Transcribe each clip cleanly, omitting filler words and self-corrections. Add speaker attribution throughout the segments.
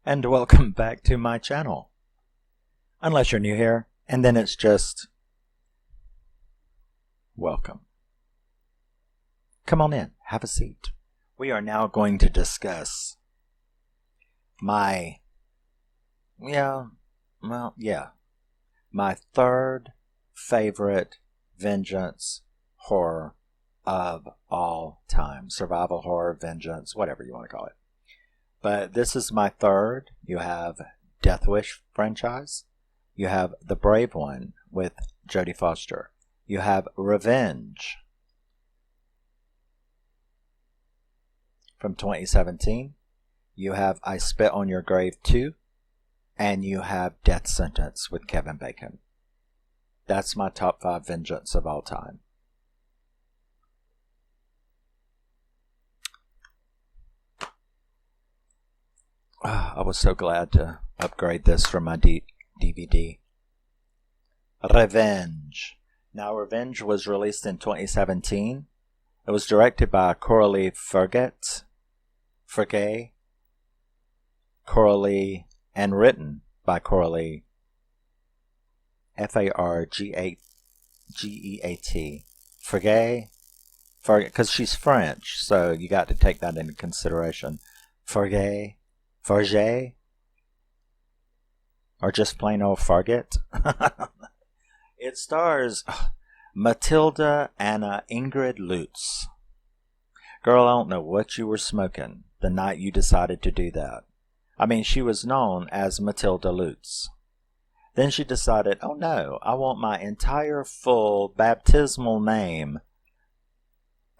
Speaker 1: and welcome back to my channel. Unless you're new here, and then it's just welcome. Come on in, have a seat. We are now going to discuss my third favorite vengeance horror of all time. Survival horror, vengeance, whatever you want to call it. But this is my third. You have Death Wish franchise. You have The Brave One with Jodie Foster. You have Revenge from 2017. You have I Spit on Your Grave 2. And you have Death Sentence with Kevin Bacon. That's my top 5 vengeance of all time. I was so glad to upgrade this from my DVD. Revenge. Now, Revenge was released in 2017. It was directed by Coralie Coralie, and written by Coralie, Fargeat, Fargeat, because she's French, so you got to take that into consideration. Fargeat, or just plain old Fargeat. It stars Matilda Ingrid Lutz. Girl, I don't know what you were smoking the night you decided to do that. I mean, she was known as Matilda Lutz. Then she decided, oh no, I want my entire full baptismal name,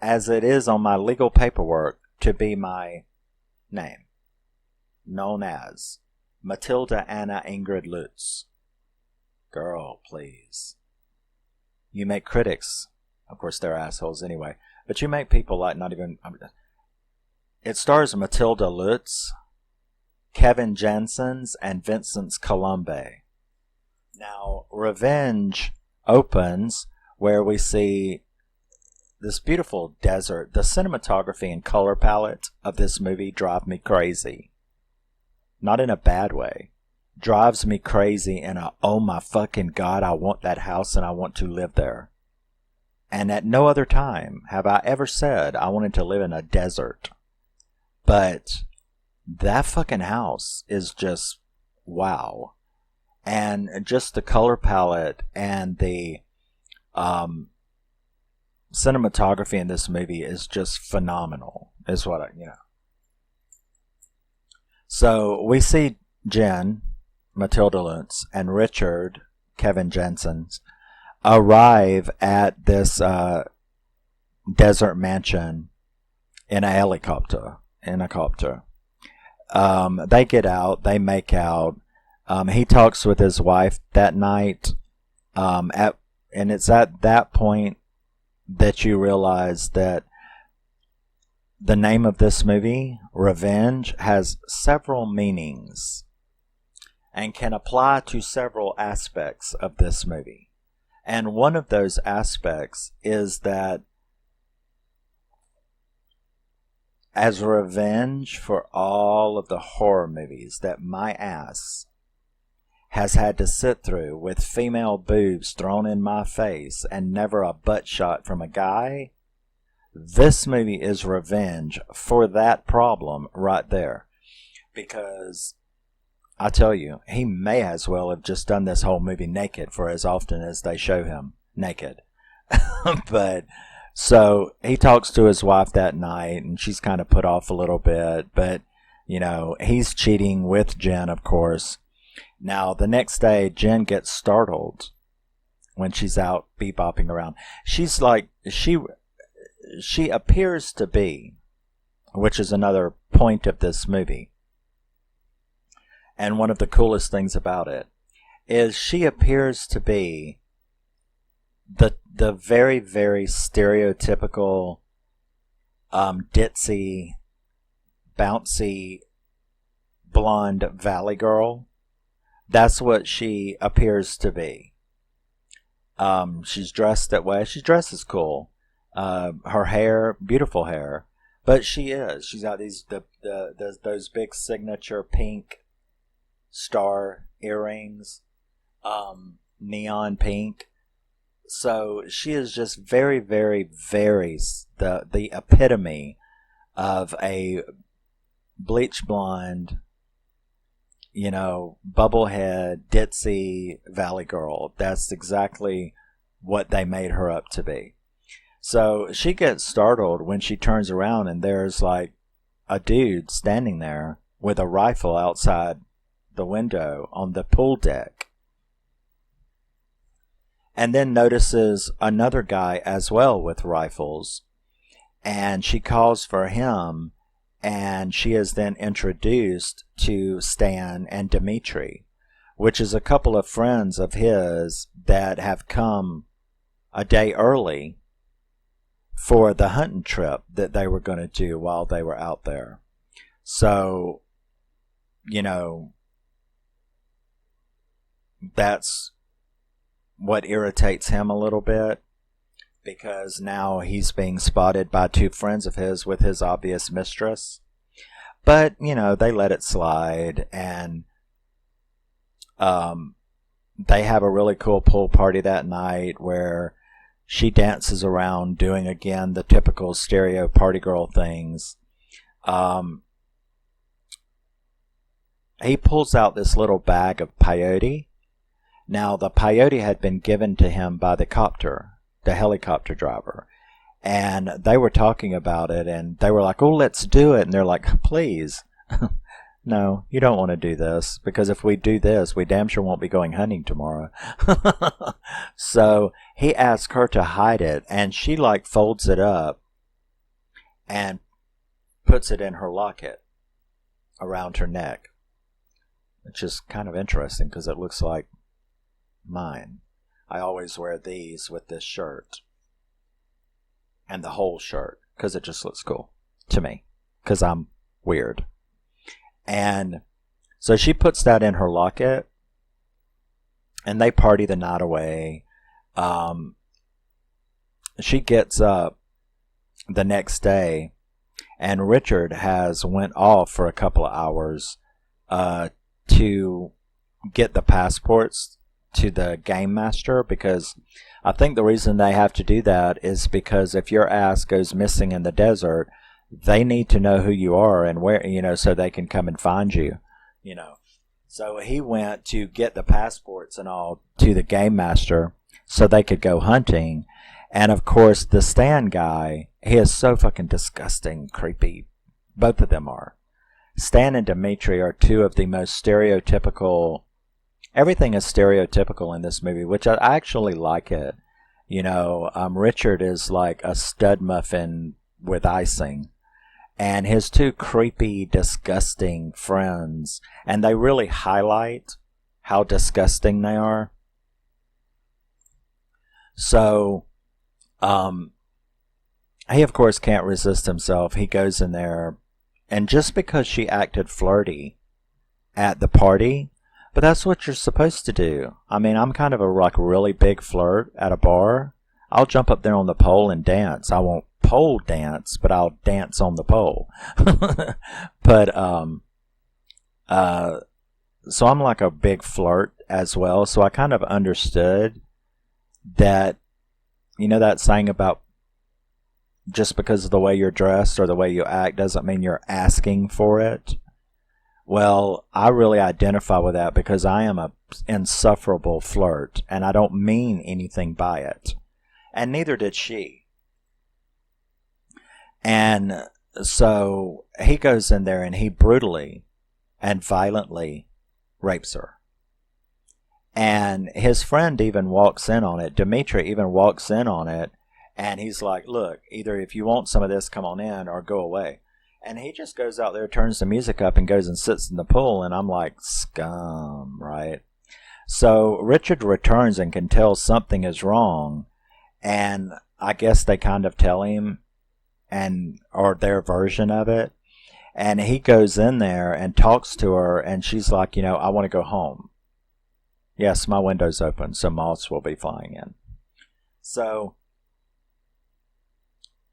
Speaker 1: as it is on my legal paperwork, to be my name. Known as Matilda Anna Ingrid Lutz. Girl, please. You make critics, of course they're assholes anyway, but you make people like not even... It stars Matilda Lutz, Kevin Janssens, and Vincent Colombe. Now, Revenge opens where we see this beautiful desert. The cinematography and color palette of this movie drive me crazy. Not in a bad way. Drives me crazy in a, oh my fucking God, I want that house and I want to live there. And at no other time have I ever said I wanted to live in a desert. But that fucking house is just wow. And just the color palette and the cinematography in this movie is just phenomenal, is what So we see Jen, Matilda Lutz, and Richard, Kevin Janssens, arrive at this desert mansion in a helicopter. They get out, they make out. He talks with his wife that night, and it's at that point that you realize that the name of this movie, Revenge, has several meanings and can apply to several aspects of this movie. And one of those aspects is that as revenge for all of the horror movies that my ass has had to sit through with female boobs thrown in my face and never a butt shot from a guy, this movie is revenge for that problem right there. Because I tell you, he may as well have just done this whole movie naked for as often as they show him naked. But so he talks to his wife that night and she's kind of put off a little bit, but he's cheating with Jen, of course. Now the next day Jen gets startled when she's out bebopping around. She's like, she appears to be, which is another point of this movie, and one of the coolest things about it, is she appears to be the very, very stereotypical ditzy, bouncy, blonde valley girl. That's what she appears to be. She's dressed that way. She dresses cool. Her hair, beautiful hair, but she's got those big signature pink star earrings, neon pink. So she is just very, very, very the epitome of a bleach blonde, bubblehead, ditzy valley girl. That's exactly what they made her up to be. So she gets startled when she turns around and there's like a dude standing there with a rifle outside the window on the pool deck. And then notices another guy as well with rifles. And she calls for him, and she is then introduced to Stan and Dimitri, which is a couple of friends of his that have come a day early for the hunting trip that they were going to do while they were out there. So, that's what irritates him a little bit, because now he's being spotted by two friends of his with his obvious mistress. But, they let it slide, and they have a really cool pool party that night where she dances around doing, again, the typical stereo party girl things. He pulls out this little bag of peyote. Now, the peyote had been given to him by the helicopter driver. And they were talking about it, and they were like, oh, let's do it. And they're like, please. No, you don't want to do this, because if we do this, we damn sure won't be going hunting tomorrow. So he asked her to hide it, and she folds it up and puts it in her locket around her neck, which is kind of interesting because it looks like mine. I always wear these with this shirt and the whole shirt because it just looks cool to me because I'm weird. And so she puts that in her locket, and they party the night away. She gets up the next day, and Richard has went off for a couple of hours to get the passports to the game master, because I think the reason they have to do that is because if your ass goes missing in the desert, they need to know who you are and where, so they can come and find you, So he went to get the passports and all to the game master so they could go hunting. And of course, the Stan guy, he is so fucking disgusting, creepy. Both of them are. Stan and Dimitri are two of the most stereotypical. Everything is stereotypical in this movie, which I actually like it. Richard is like a stud muffin with icing. And his two creepy, disgusting friends. And they really highlight how disgusting they are. So, he of course can't resist himself. He goes in there. And just because she acted flirty at the party, but that's what you're supposed to do. I mean, I'm kind of a really big flirt at a bar. I'll jump up there on the pole and dance. I won't pole dance, but I'll dance on the pole. But so I'm like a big flirt as well. So I kind of understood that, that saying about just because of the way you're dressed or the way you act doesn't mean you're asking for it. Well, I really identify with that because I am a insufferable flirt, and I don't mean anything by it. And neither did she. And so he goes in there and he brutally and violently rapes her. And his friend even walks in on it. Dimitri even walks in on it. And he's like, look, either if you want some of this, come on in or go away. And he just goes out there, turns the music up, and goes and sits in the pool. And I'm like, scum, right? So Richard returns and can tell something is wrong. And I guess they kind of tell him, or their version of it. And he goes in there and talks to her. And she's like, I want to go home. Yes, my window's open, so moths will be flying in. So,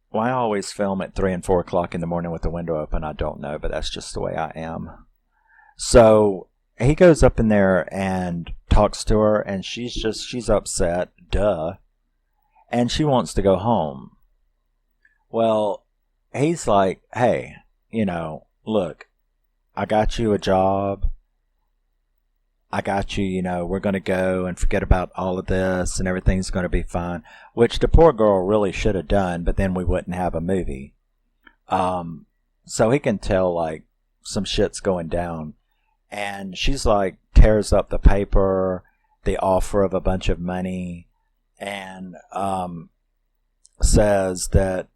Speaker 1: why I always film at 3 and 4 o'clock in the morning with the window open, I don't know, but that's just the way I am. So, he goes up in there and talks to her, and she's upset, duh, and she wants to go home. Well, he's like, hey, look, I got you a job. I got you, we're going to go and forget about all of this and everything's going to be fine, which the poor girl really should have done, but then we wouldn't have a movie. So he can tell, like, some shit's going down. And she's like, tears up the paper, the offer of a bunch of money, and says that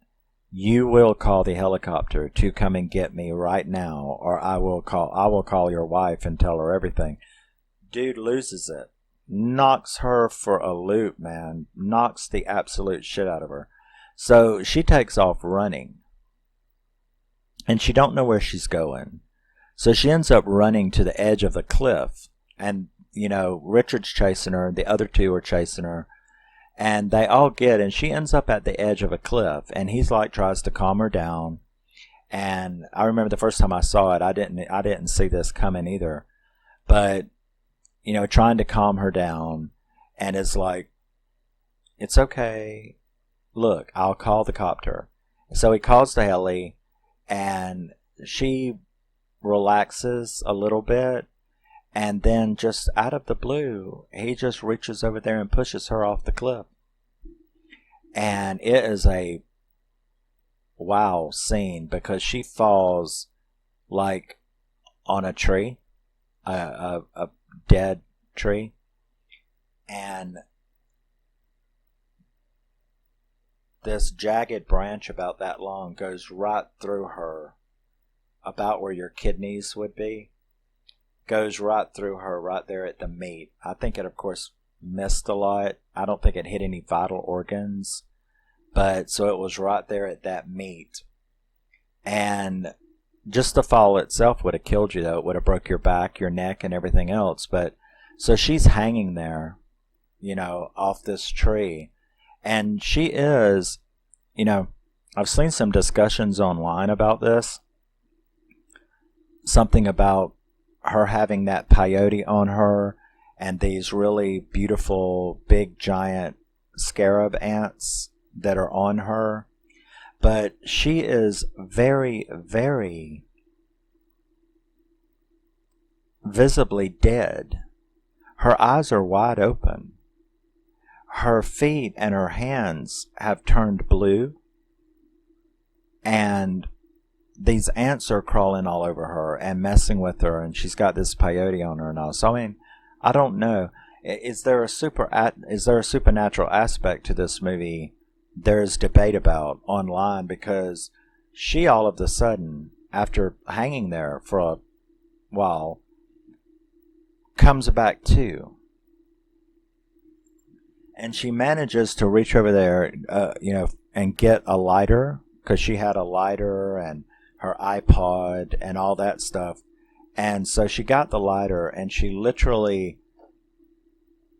Speaker 1: you will call the helicopter to come and get me right now, or I will call your wife and tell her everything. Dude loses it. Knocks her for a loop, man. Knocks the absolute shit out of her. So she takes off running. And she don't know where she's going. So she ends up running to the edge of the cliff. And, Richard's chasing her. The other two are chasing her. And they all and she ends up at the edge of a cliff, and he's like tries to calm her down. And I remember the first time I saw it, I didn't see this coming either. But, trying to calm her down, and it's like, it's okay. Look, I'll call the copter. So he calls the heli, and she relaxes a little bit. And then just out of the blue, he just reaches over there and pushes her off the cliff. And it is a wow scene because she falls like on a tree, a dead tree. And this jagged branch about that long goes right through her, about where your kidneys would be. Goes right through her, right there at the meat. I think it, of course, missed a lot. I don't think it hit any vital organs. But, so it was right there at that meat. And just the fall itself would have killed you, though. It would have broke your back, your neck, and everything else. But, so she's hanging there, off this tree. And she is, I've seen some discussions online about this. Something about her having that peyote on her and these really beautiful big giant scarab ants that are on her. But she is very, very visibly dead. Her eyes are wide open. Her feet and her hands have turned blue. And these ants are crawling all over her and messing with her, and she's got this peyote on her and all. So I don't know. Is there a supernatural aspect to this movie? There's debate about online, because she all of a sudden, after hanging there for a while, comes back to, and she manages to reach over there, and get a lighter, because she had a lighter and her iPod and all that stuff. And so she got the lighter, and she literally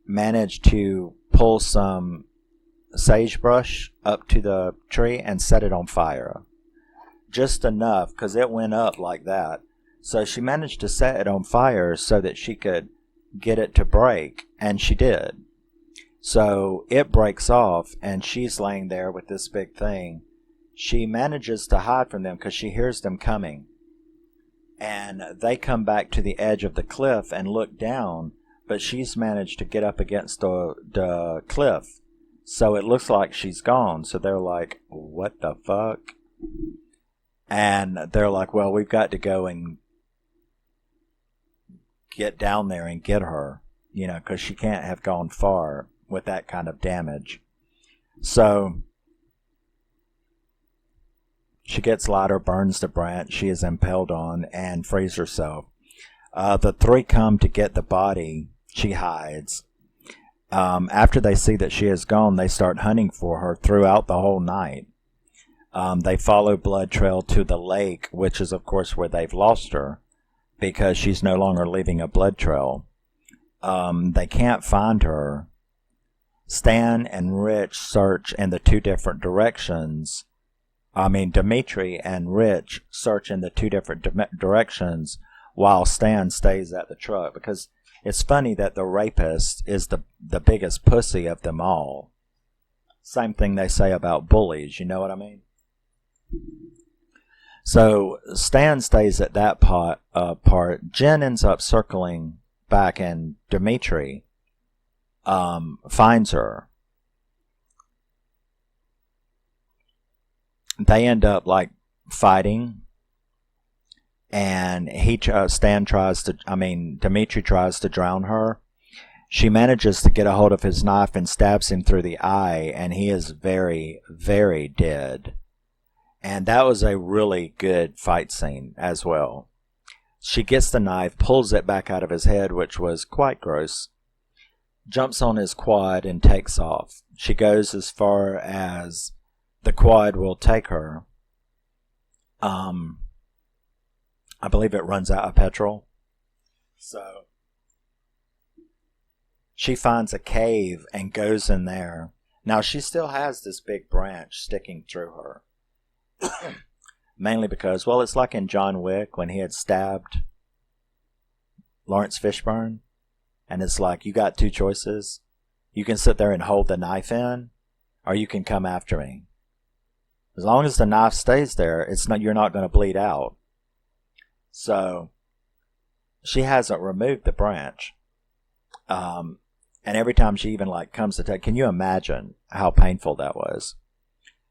Speaker 1: managed to pull some sagebrush up to the tree and set it on fire. Just enough, because it went up like that. So she managed to set it on fire so that she could get it to break, and she did. So it breaks off, and she's laying there with this big thing. She manages to hide from them because she hears them coming. And they come back to the edge of the cliff and look down, but she's managed to get up against the cliff. So it looks like she's gone. So they're like, what the fuck? And they're like, well, we've got to go and get down there and get her, because she can't have gone far with that kind of damage. So she gets lighter, burns the branch she is impaled on, and frees herself. The three come to get the body. She hides. After they see that she is gone, they start hunting for her throughout the whole night. They follow blood trail to the lake, which is, of course, where they've lost her, because she's no longer leaving a blood trail. They can't find her. Stan and Rich search in the two different directions. Dimitri and Rich search in the two different directions while Stan stays at the truck, because it's funny that the rapist is the biggest pussy of them all. Same thing they say about bullies, you know what I mean? So Stan stays at that part. Jen ends up circling back, and Dimitri finds her. They end up like fighting, and Dimitri tries to drown her. She manages to get a hold of his knife and stabs him through the eye, and he is very, very dead. And that was a really good fight scene as well. She gets the knife, pulls it back out of his head, which was quite gross, jumps on his quad and takes off. She goes as far as the quad will take her. I believe it runs out of petrol. So she finds a cave and goes in there. Now she still has this big branch sticking through her. Mainly because, well, it's like in John Wick when he had stabbed Lawrence Fishburne. And it's like, you got two choices. You can sit there and hold the knife in, or you can come after me. As long as the knife stays there, you're not going to bleed out. So she hasn't removed the branch. And every time she even like comes to take, can you imagine how painful that was?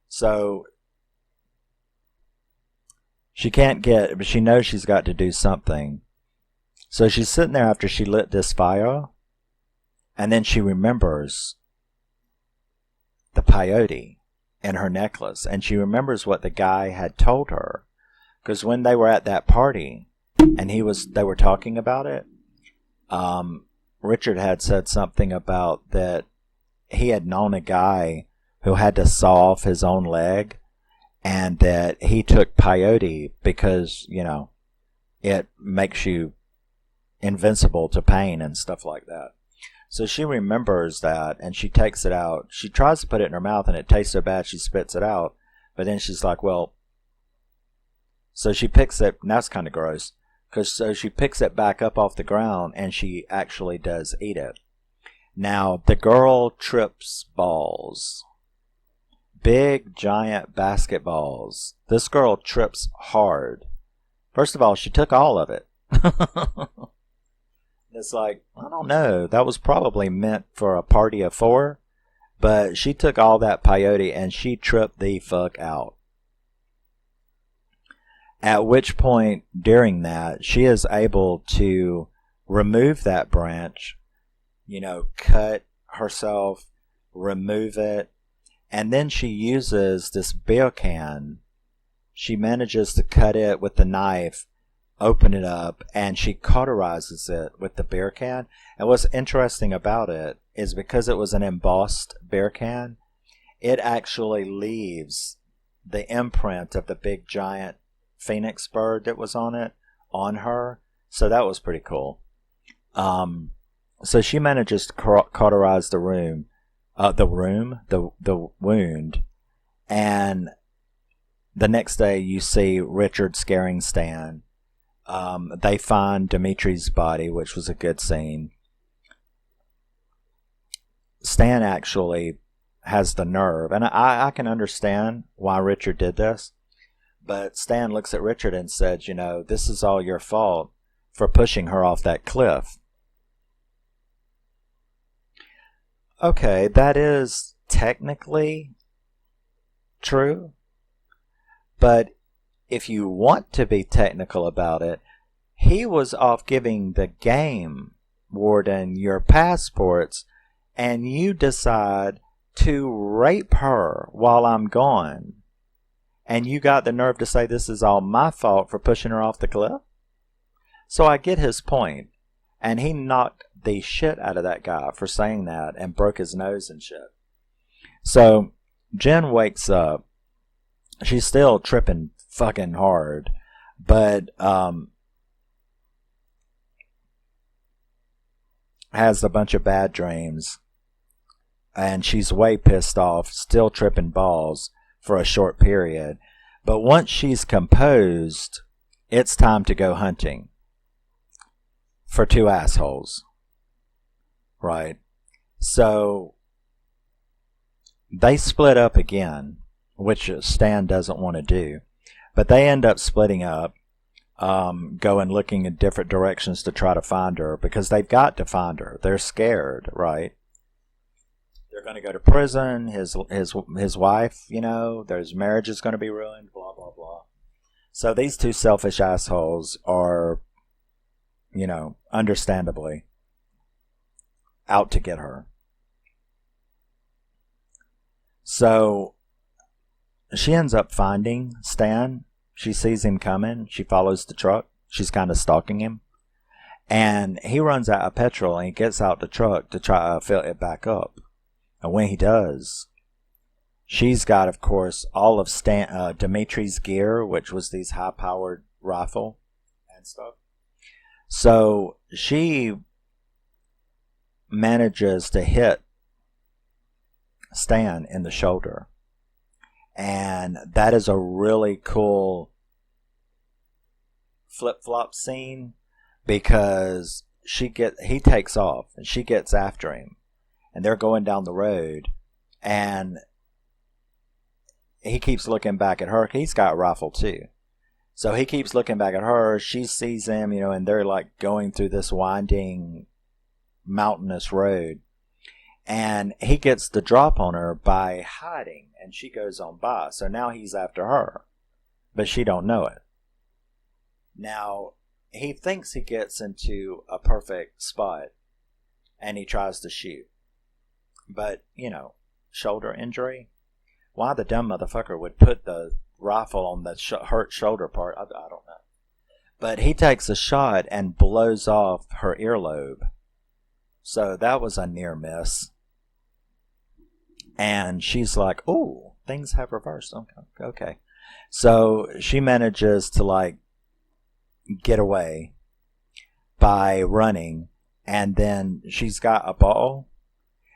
Speaker 1: So she can't get, but she knows she's got to do something. So she's sitting there after she lit this fire, and then she remembers the peyote in her necklace, and she remembers what the guy had told her. Because when they were at that party, and they were talking about it, Richard had said something about that he had known a guy who had to saw off his own leg, and that he took peyote because, it makes you invincible to pain and stuff like that. So she remembers that, and she takes it out. She tries to put it in her mouth, and it tastes so bad she spits it out. But then she's like, well, so she picks it, and that's kind of gross. So she picks it back up off the ground, and she actually does eat it. Now, the girl trips balls. Big, giant basketballs. This girl trips hard. First of all, she took all of it. It's like, I don't know. That was probably meant for a party of 4. But she took all that peyote, and she tripped the fuck out. At which point, during that, she is able to remove that branch, cut herself, remove it, and then she uses this beer can. She manages to cut it with the knife, open it up, and she cauterizes it with the beer can. And what's interesting about it is because it was an embossed beer can, it actually leaves the imprint of the big giant phoenix bird that was on it on her. So that was pretty cool. So she manages to cauterize the wound, and the next day you see Richard scaring Stan. They find Dimitri's body, which was a good scene. Stan actually has the nerve, and I can understand why Richard did this. But Stan looks at Richard and said, this is all your fault for pushing her off that cliff. Okay, that is technically true. But if you want to be technical about it, he was off giving the game warden your passports, and you decide to rape her while I'm gone. And you got the nerve to say this is all my fault for pushing her off the cliff? So I get his point. And he knocked the shit out of that guy for saying that and broke his nose and shit. So Jen wakes up. She's still tripping fucking hard. But has a bunch of bad dreams. And she's way pissed off, still tripping balls for a short period. But once she's composed, it's time to go hunting. for two assholes, right? So they split up again, which Stan doesn't want to do, but they end up splitting up, going looking in different directions to try to find her, because they've got to find her. They're scared, right? They're going to go to prison. His wife, their marriage is going to be ruined. Blah blah blah. So these two selfish assholes are, understandably, out to get her. So she ends up finding Stan. She sees him coming. She follows the truck. She's kind of stalking him. And he runs out of petrol and he gets out the truck to try to fill it back up. And when he does, she's got, of course, all of Dimitri's gear, which was these high-powered rifle and stuff. So she manages to hit Stan in the shoulder. And that is a really cool flip-flop scene, because he takes off and she gets after him, and they're going down the road, and he keeps looking back at her. He's got a rifle too, so he keeps looking back at her. She sees him, and they're like going through this winding mountainous road, and he gets the drop on her by hiding, and she goes on by. So now he's after her, but she don't know it. Now, he thinks he gets into a perfect spot, and he tries to shoot. But, shoulder injury? Why the dumb motherfucker would put the rifle on the hurt shoulder part, I don't know. But he takes a shot and blows off her earlobe. So that was a near miss. And she's like, ooh, things have reversed. Okay. So she manages to, get away by running. And then she's got a bottle.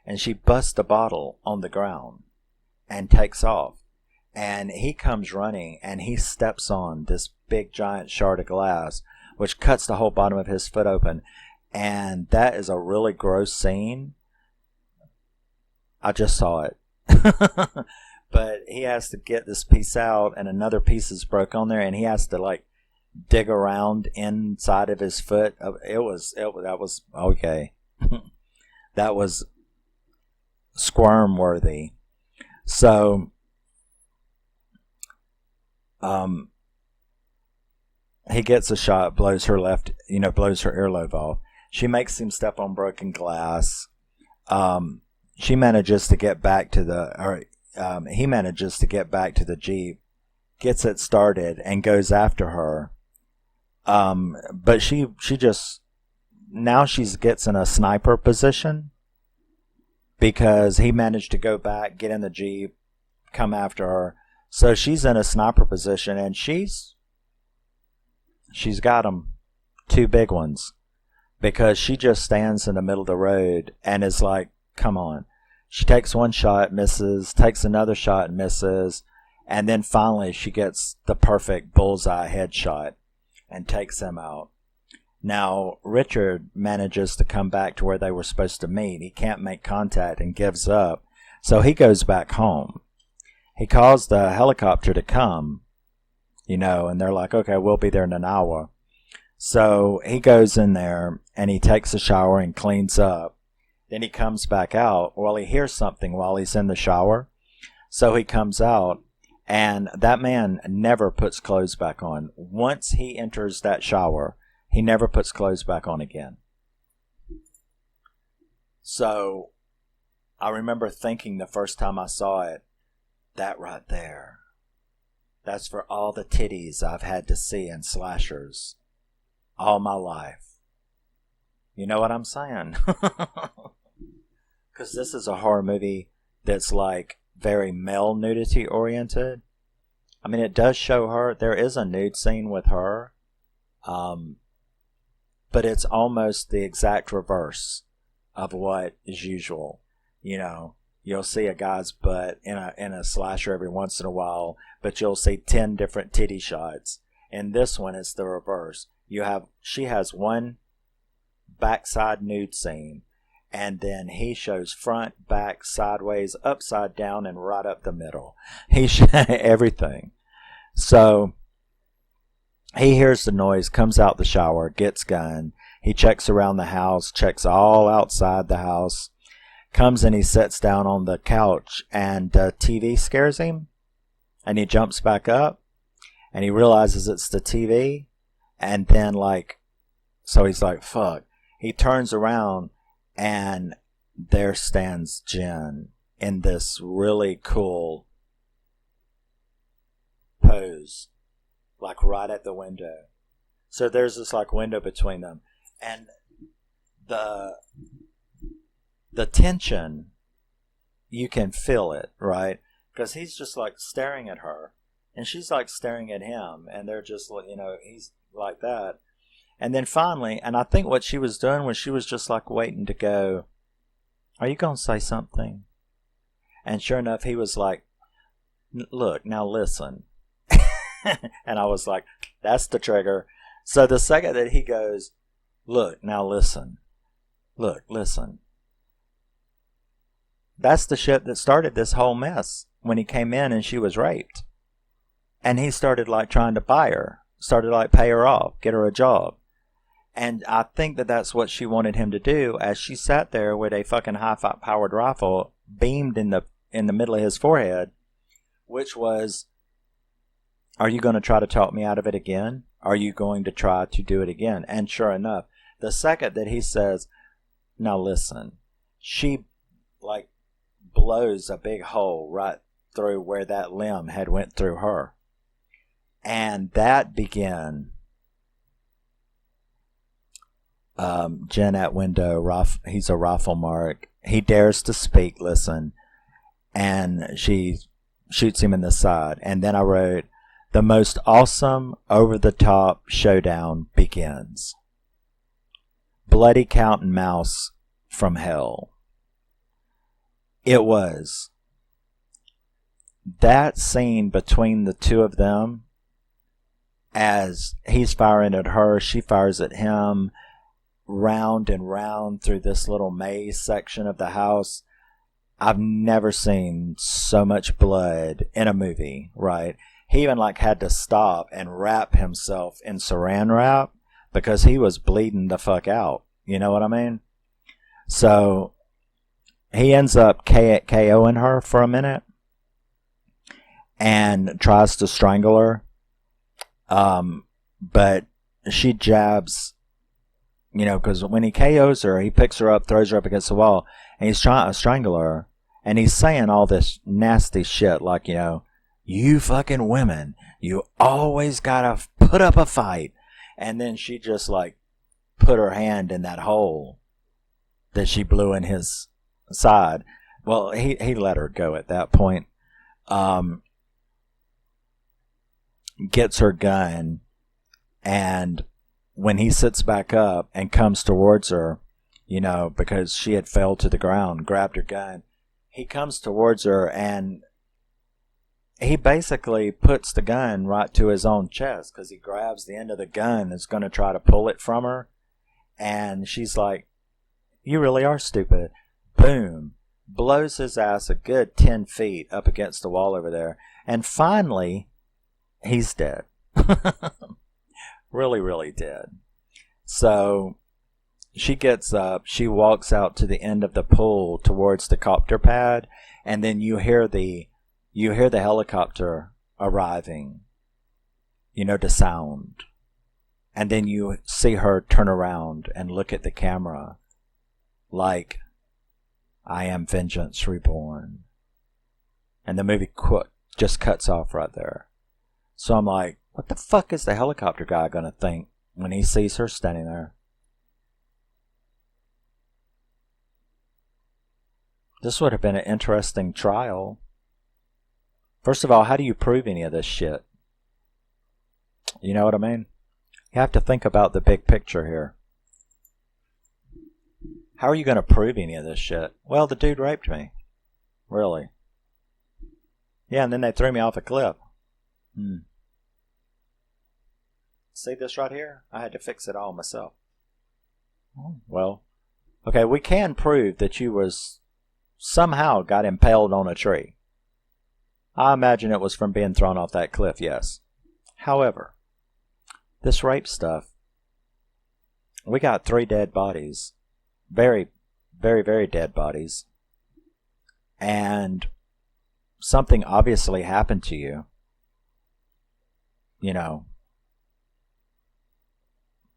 Speaker 1: And she busts the bottle on the ground and takes off. And he comes running and he steps on this big giant shard of glass, which cuts the whole bottom of his foot open. And that is a really gross scene. I just saw it. But he has to get this piece out, and another piece is broke on there, and he has to dig around inside of his foot. That was okay. That was squirm worthy. So he gets a shot, blows her earlobe off. She makes him step on broken glass. She manages to get back to he manages to get back to the Jeep, gets it started, and goes after her. But she just, now she gets in a sniper position, because he managed to go back, get in the Jeep, come after her. So she's in a sniper position, and she's got them, two big ones, because she just stands in the middle of the road and is like, come on. She takes one shot, misses, takes another shot, misses, and then finally she gets the perfect bullseye headshot and takes him out. Now, Richard manages to come back to where they were supposed to meet. He can't make contact and gives up, so he goes back home. He calls the helicopter to come, and they're like, okay, we'll be there in an hour. So he goes in there and he takes a shower and cleans up. Then he comes back out. Well, he hears something while he's in the shower. So he comes out, and that man never puts clothes back on. Once he enters that shower, he never puts clothes back on again. So I remember thinking the first time I saw it, that right there, that's for all the titties I've had to see in slashers all my life. You know what I'm saying? Because this is a horror movie that's very male nudity oriented. I mean, it does show her. There is a nude scene with her. But it's almost the exact reverse of what is usual. You'll see a guy's butt in a slasher every once in a while, but you'll see 10 different titty shots. In this one, it's the reverse. She has one backside nude scene. And then he shows front, back, sideways, upside down, and right up the middle. He shows everything. So he hears the noise, comes out the shower, gets gun. He checks around the house, checks all outside the house, comes and he sits down on the couch, and TV scares him. And he jumps back up, and he realizes it's the TV. And then, so he's like, fuck. He turns around, and there stands Jen in this really cool pose, right at the window. So there's this window between them, and the tension, you can feel it, right? Because he's just staring at her, and she's staring at him, and they're just he's like that. And then finally, and I think what she was doing was she was just waiting to go, are you going to say something? And sure enough, he was like, look, now listen. And I was like, that's the trigger. So the second that he goes, look, now listen. Look, listen. That's the shit that started this whole mess when he came in and she was raped. And he started trying to buy her, started pay her off, get her a job. And I think that that's what she wanted him to do, as she sat there with a fucking high-powered rifle beamed in the middle of his forehead, which was, are you going to try to talk me out of it again? Are you going to try to do it again? And sure enough, the second that he says, now listen, she blows a big hole right through where that limb had went through her. And that began... Jen at window, he's a rifle mark. He dares to speak, listen. And she shoots him in the side. And then I wrote, the most awesome, over-the-top showdown begins. Bloody cat and mouse from hell. It was. That scene between the two of them, as he's firing at her, she fires at him, round and round through this little maze section of the house. I've never seen so much blood in a movie, right? He even had to stop and wrap himself in saran wrap because he was bleeding the fuck out. You know what I mean? So he ends up KOing her for a minute and tries to strangle her. But she jabs, because when he KOs her, he picks her up, throws her up against the wall, and he's trying to strangle her. And he's saying all this nasty shit you fucking women, you always gotta put up a fight. And then she just put her hand in that hole that she blew in his side. Well, he let her go at that point. Gets her gun, and when he sits back up and comes towards her, because she had fell to the ground, grabbed her gun, he comes towards her and he basically puts the gun right to his own chest, because he grabs the end of the gun and is going to try to pull it from her. And she's like, you really are stupid. Boom. Blows his ass a good 10 feet up against the wall over there. And finally, he's dead. Really, really dead. So she gets up, she walks out to the end of the pool towards the copter pad, and then you hear the helicopter arriving, the sound. And then you see her turn around and look at the camera like, I am vengeance reborn. And the movie just cuts off right there. So I'm like, what the fuck is the helicopter guy going to think when he sees her standing there? This would have been an interesting trial. First of all, how do you prove any of this shit? You know what I mean? You have to think about the big picture here. How are you going to prove any of this shit? Well, the dude raped me. Really? Yeah, and then they threw me off a cliff. See this right here? I had to fix it all myself. Well, okay, we can prove that you was somehow got impaled on a tree. I imagine it was from being thrown off that cliff, yes. However, this rape stuff, we got 3 dead bodies. Very, very, very dead bodies. And something obviously happened to you. You know.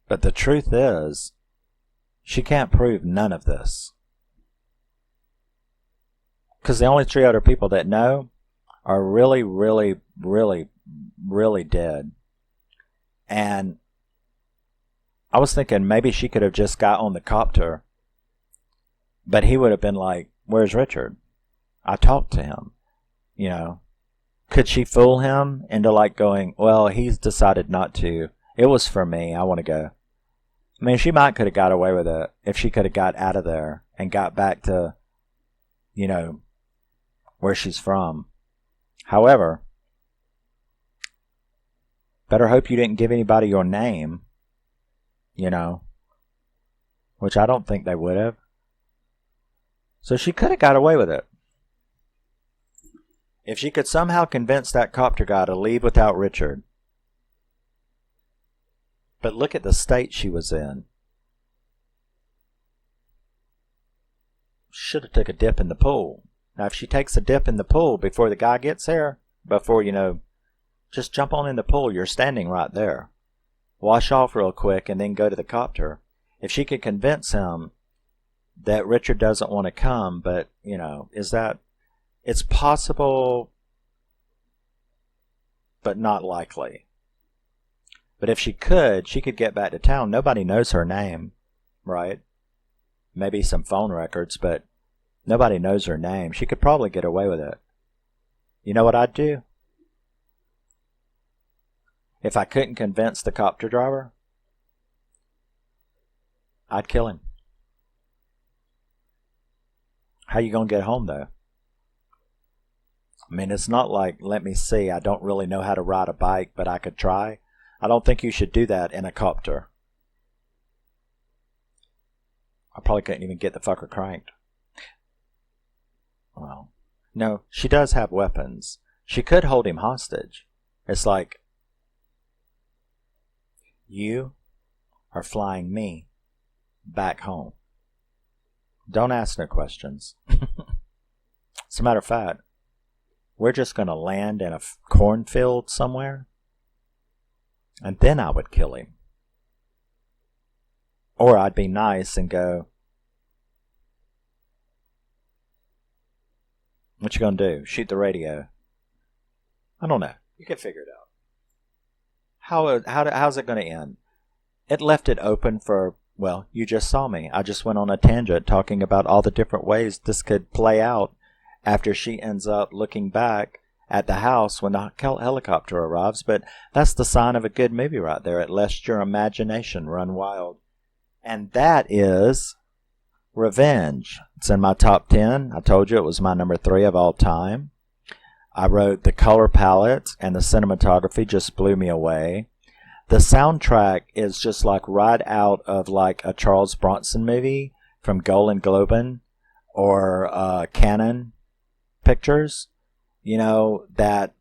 Speaker 1: But the truth is, she can't prove none of this. Because the only 3 other people that know are really, really, really, really dead. And I was thinking maybe she could have just got on the copter, but he would have been like, "Where's Richard? I talked to him." You know, could she fool him into like going, "Well, he's decided not to. It was for me. I want to go." I mean, she might could have got away with it if she could have got out of there and got back to, you know, where she's from. However, better hope you didn't give anybody your name, you know, which I don't think they would have. So she could have got away with it. If she could somehow convince that copter guy to leave without Richard. But look at the state she was in. Should have took a dip in the pool. Now, if she takes a dip in the pool before the guy gets there, before, you know, just jump on in the pool. You're standing right there. Wash off real quick and then go to the copter. If she could convince him that Richard doesn't want to come, but, you know, it's possible, but not likely. But if she could get back to town. Nobody knows her name, right? Maybe some phone records, but nobody knows her name. She could probably get away with it. You know what I'd do? If I couldn't convince the copter driver, I'd kill him. How you gonna get home, though? I mean, it's not like, let me see, I don't really know how to ride a bike, but I could try. I don't think you should do that in a copter. I probably couldn't even get the fucker cranked. Well, no, she does have weapons. She could hold him hostage. It's like, you are flying me back home. Don't ask no questions. As a matter of fact, we're just going to land in a cornfield somewhere, and then I would kill him. Or I'd be nice and go, "What you going to do? Shoot the radio?" I don't know. You can figure it out. How's it going to end? It left it open for, well, you just saw me. I just went on a tangent talking about all the different ways this could play out after she ends up looking back at the house when the helicopter arrives. But that's the sign of a good movie right there. It lets your imagination run wild. And that is Revenge. It's in my top 10. I told you it was my number 3 of all time. I wrote the color palette and the cinematography just blew me away. The soundtrack is just like right out of like a Charles Bronson movie from Golan Globin or Canon Pictures. You know, that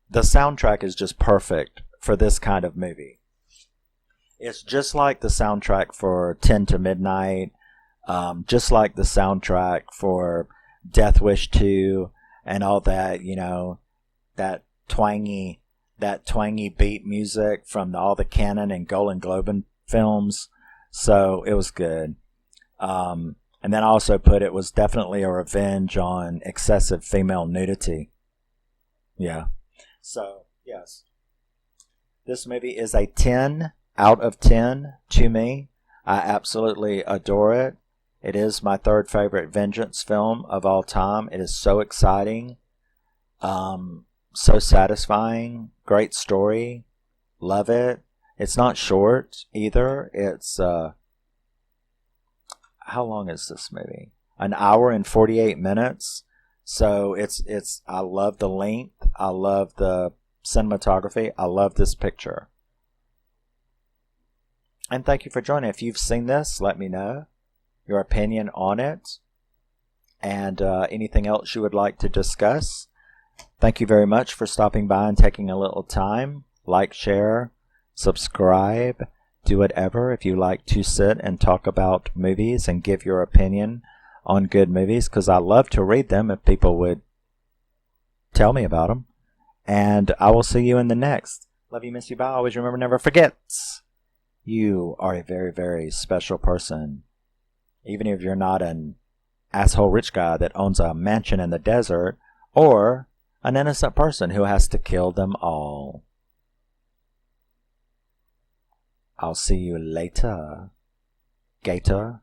Speaker 1: the soundtrack is just perfect for this kind of movie. It's just like the soundtrack for 10 to Midnight, just like the soundtrack for Death Wish 2 and all that, you know, that twangy beat music from all the Canon and Golan Globin films. So it was good. And then I also put it was definitely a revenge on excessive female nudity. Yeah. So, yes. This movie is a 10 out of 10 to me. I absolutely adore it. It is my 3rd favorite vengeance film of all time. It is so exciting. So satisfying. Great story. Love it. It's not short either. It's, how long is this movie? An hour and 48 minutes. So it's, I love the length. I love the cinematography. I love this picture. And thank you for joining. If you've seen this, let me know your opinion on it and anything else you would like to discuss. Thank you very much for stopping by and taking a little time. Like, share, subscribe, do whatever if you like to sit and talk about movies and give your opinion on good movies, because I love to read them if people would tell me about them. And I will see you in the next. Love you, miss you, bye. Always remember, never forget. You are a very, very special person. Even if you're not an asshole rich guy that owns a mansion in the desert, or an innocent person who has to kill them all. I'll see you later, Gator.